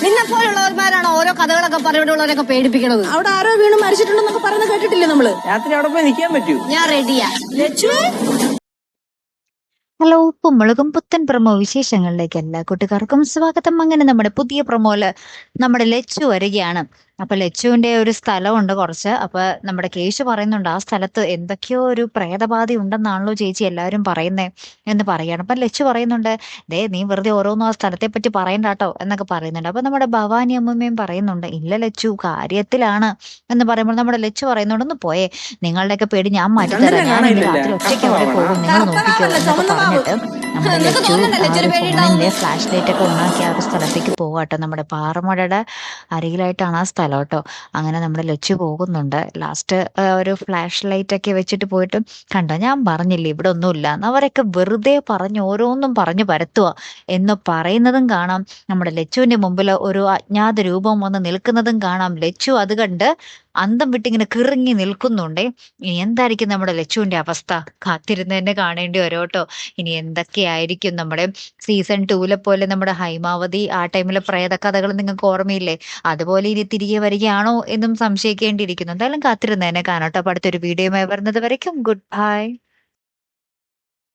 നിന്നെ പോലുള്ളവർമാരാണോ ഓരോ കഥകളൊക്കെ പറഞ്ഞിട്ടുള്ളവരൊക്കെ പേടിപ്പിക്കണത്? അവിടെ ആരോ വീണ് മരിച്ചിട്ടുണ്ടെന്നൊക്കെ പറയുന്നത് കേട്ടിട്ടില്ലേ നമ്മള്? രാത്രി അവിടെ പോയി നിൽക്കാൻ പറ്റൂ? ഞാൻ റെഡിയാ. ഹലോ, ഉപ്പുമുളകും പുത്തൻ പ്രൊമോ വിശേഷങ്ങളിലേക്ക് എല്ലാ കൂട്ടുകാർക്കും സ്വാഗതം. അങ്ങനെ നമ്മുടെ പുതിയ പ്രൊമോയില് നമ്മുടെ ലച്ചു വരികയാണ്. അപ്പൊ ലച്ചുവിന്റെ ഒരു സ്ഥലമുണ്ട് കുറച്ച്. അപ്പൊ നമ്മുടെ കേശു പറയുന്നുണ്ട് ആ സ്ഥലത്ത് എന്തൊക്കെയോ ഒരു പ്രേതബാധ ഉണ്ടെന്നാണല്ലോ ചേച്ചി എല്ലാവരും പറയുന്നേ എന്ന് പറയാണ്. അപ്പൊ ലച്ചു പറയുന്നുണ്ട്, നീ വെറുതെ ഓരോന്നും ആ സ്ഥലത്തെ പറ്റി പറയണ്ടാട്ടോ എന്നൊക്കെ പറയുന്നുണ്ട്. അപ്പൊ നമ്മുടെ ഭവാനി അമ്മൂമ്മയും പറയുന്നുണ്ട്, ഇല്ല ലച്ചു കാര്യത്തിലാണ് എന്ന് പറയുമ്പോൾ നമ്മുടെ ലച്ചു പറയുന്നുണ്ട്, ഒന്ന് പോയേ, നിങ്ങളുടെയൊക്കെ പേടി ഞാൻ മാറ്റിത്തരാം, ഞാൻ ഇന്ന് രാത്രി ഒറ്റയ്ക്ക് അവിടെ പോകും, നിങ്ങൾ നോക്കിക്കോ എന്നൊക്കെ പറഞ്ഞിട്ട് നമ്മുടെ ലച്ചു ആ ഒരു ഫോണിന്റെ ഫ്ലാഷ് ലൈറ്റ് ഒക്കെ ഓണാക്കി ആ ഒരു സ്ഥലത്തേക്ക് പോകാട്ടോ. നമ്മുടെ പാറമടയുടെ അരികിലായിട്ടാണ് ആ സ്ഥലം കേട്ടോ. അങ്ങനെ നമ്മുടെ ലച്ചു പോകുന്നുണ്ട്. ലാസ്റ്റ് ഒരു ഫ്ലാഷ് ലൈറ്റ് ഒക്കെ വെച്ചിട്ട് പോയിട്ട്, കണ്ടോ ഞാൻ പറഞ്ഞില്ലേ ഇവിടെ ഒന്നുമില്ല എന്ന്, അവരൊക്കെ വെറുതെ പറഞ്ഞ് ഓരോന്നും പറഞ്ഞു പരത്തുക എന്ന് പറയുന്നതും കാണാം. നമ്മുടെ ലച്ചുവിന്റെ മുമ്പിൽ ഒരു അജ്ഞാത രൂപം വന്ന് നിൽക്കുന്നതും കാണാം. ലച്ചു അത് കണ്ട് അന്തം വിട്ടിങ്ങനെ കിറങ്ങി നിൽക്കുന്നുണ്ടേ. ഇനി എന്തായിരിക്കും നമ്മുടെ ലച്ചുവിന്റെ അവസ്ഥ? കാത്തിരുന്ന് തന്നെ കാണേണ്ടി വരും കേട്ടോ. ഇനി എന്തൊക്കെയായിരിക്കും നമ്മുടെ സീസൺ 2 പോലെ നമ്മുടെ ഹൈമാവതി ആ ടൈമിലെ പ്രേതകഥകൾ നിങ്ങൾക്ക് ഓർമ്മയില്ലേ? അതുപോലെ ഇനി തിരികെ വരികയാണോ എന്നും സംശയിക്കേണ്ടിയിരിക്കുന്നു. എന്തായാലും കാത്തിരുന്ന് തന്നെ കാണാം കേട്ടോ. അപ്പൊ അടുത്തൊരു വീഡിയോയുമായി വരുന്നത് വരയ്ക്കും ഗുഡ് ബൈ.